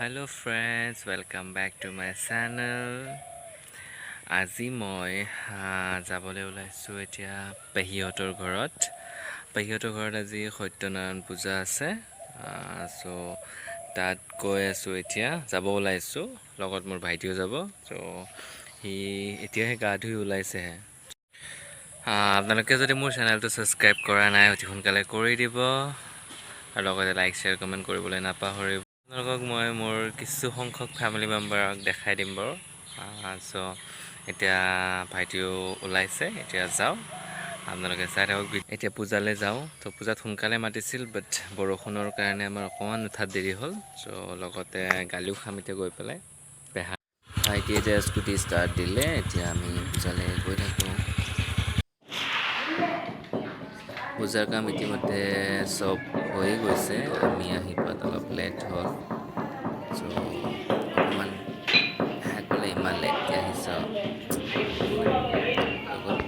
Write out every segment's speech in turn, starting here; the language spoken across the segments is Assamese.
Hello friends, welcome back to my channel. আজি মই যাবলৈ ওলাইছোঁ এতিয়া পেহীহঁতৰ ঘৰত। পেহীহঁতৰ ঘৰত আজি সত্যনাৰায়ণ পূজা আছে। চ' তাত গৈ আছোঁ এতিয়া, যাব ওলাইছোঁ। লগত মোৰ ভাইটিও যাব। চ' সি এতিয়াহে গা ধুই ওলাইছেহে। আপোনালোকে যদি মোৰ চেনেলটো ছাবস্ক্ৰাইব কৰা নাই অতি সোনকালে কৰি দিব আৰু লগতে লাইক শ্বেয়াৰ কমেণ্ট কৰিবলৈ নাপাহৰিব। আপোনালোকক মই মোৰ কিছু সংখ্যক ফেমিলি মেম্বাৰক দেখাই দিম বাৰু। চ' এতিয়া ভাইটিও ওলাইছে, এতিয়া যাওঁ, আপোনালোকে চাই থাকক। এতিয়া পূজালৈ যাওঁ। ত' পূজাত সোনকালে মাতিছিল, বাট বৰষুণৰ কাৰণে আমাৰ অকণমান উঠাত দেৰি হ'ল। চ' লগতে গালিও খাম এতিয়া গৈ পেলাই। ভাইটিয়ে এতিয়া স্কুটি ষ্টাৰ্ট দিলে, এতিয়া আমি পূজালৈ গৈ থাকোঁ। পূজাৰ কাম ইতিমধ্যে চব হৈ গৈছে, আমি আহি পোৱাত অলপ লেট হ'ল। চ' অকণমান ক'লে ইমান লেটকৈ আহিছ হৈ গ'ল।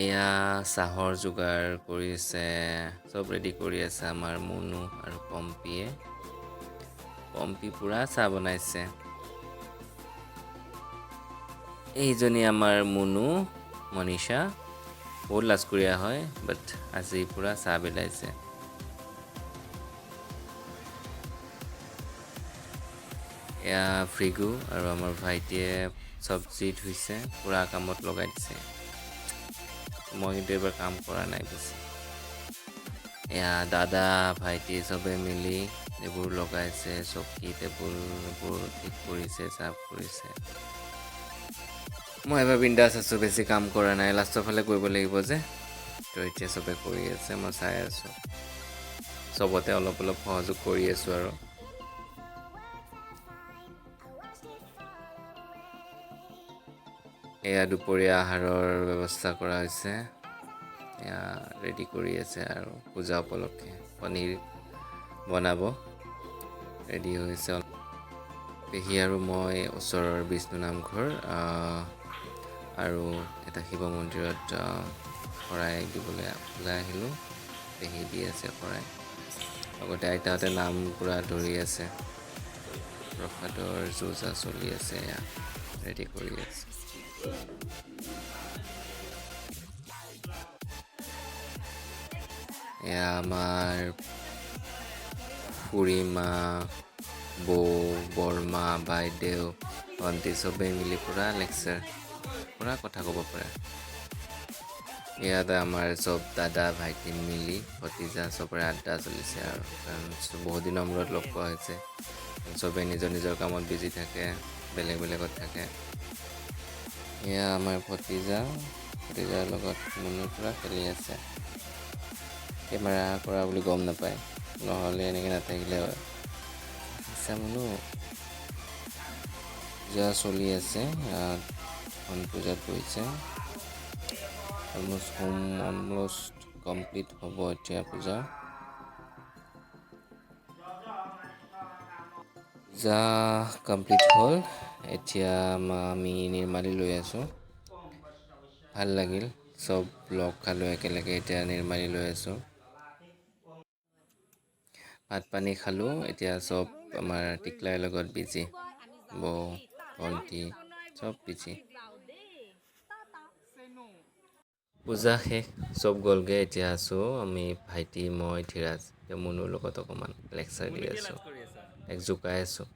এয়া চাহৰ যোগাৰ কৰিছে, চব ৰেডি কৰি আছে আমাৰ মুনু আৰু পম্পীয়ে। পম্পী পূৰা চাহ বনাইছে। এইজনী আমাৰ মুনু, মনীষা, বহুত লাজকুৰীয়া হয়, বাট আজি পূৰা চাহ বিলাইছে। এয়া ফ্ৰিগু আৰু আমাৰ ভাইটিয়ে চব্জি ধুইছে, পূৰা কামত লগাই দিছে। মই কিন্তু এইবাৰ কাম কৰা নাই বেছি। এয়া দাদা ভাইটি চবে মিলি এইবোৰ লগাইছে, চকী টেবুল এইবোৰ ঠিক কৰিছে, চাফ কৰিছে। মই এবাৰ বিন্দাছ আছোঁ, বেছি কাম কৰা নাই, লাষ্টৰ ফালে কৰিব লাগিব যে। তো এতিয়া চবে কৰি আছে, মই চাই আছোঁ, চবতে অলপ অলপ সহযোগ কৰি আছোঁ আৰু। এয়া দুপৰীয়া আহাৰৰ ব্যৱস্থা কৰা হৈছে। এয়া ৰেডি কৰি আছে আৰু পূজা উপলক্ষে পনীৰ বনাব, ৰেডি হৈছে। পেহী আৰু মই ওচৰৰ বিষ্ণু নামঘৰ আৰু এটা শিৱ মন্দিৰত শৰাই দিবলৈ ওলাই আহিলোঁ। পেহী দি আছে শৰাই, লগতে আইতাহঁতে নাম পূৰা ধৰি আছে। প্ৰসাদৰ যো-জা চলি আছে, এয়া ৰেডি কৰি আছে। এয়া আমাৰ খুৰীমা, বৌ, বৰমা, বাইদেউ, ভণ্টি চবেই মিলি পূৰা লেকচাৰ, পূৰা কথা ক'ব পাৰে। ইয়াতে আমাৰ চব দাদা ভাইটি মিলি ভতিজা চবৰে আড্ডা চলিছে আৰু, কাৰণ বহুত দিনৰ মূৰত লগ পোৱা হৈছে। চবেই নিজৰ নিজৰ কামত বিজি থাকে, বেলেগ বেলেগত থাকে। এয়া আমাৰ ভতিজাৰ লগত মুনুৰ পূৰা খেলি আছে। কেমেৰা কৰা বুলি গম নাপায়, নহ'লে এনেকৈ নাথাকিলে হয়। ইচ্ছা মুনু পূজা চলি আছে, এখন পূজাত গৈছে। অলমষ্ট কমপ্লিট হ'ব এতিয়া পূজা। পূজা কমপ্লিট হ'ল, এতিয়া আমি নিৰ্মালি লৈ আছোঁ। ভাল লাগিল, চব লগ খালোঁ একেলগে, এতিয়া নিৰ্মালি লৈ আছোঁ। ভাত পানী খালোঁ, এতিয়া চব আমাৰ টিকলাৰ লগত বিজি, বৌ ভণ্টি চব বিজি। পূজা শেষ, চব গ'লগৈ, এতিয়া আছোঁ আমি ভাইটি, মই, ধীৰাজ। এতিয়া মুনুৰ লগত অকণমান লেকচাৰ দি আছোঁ, এক জোকাই আছোঁ।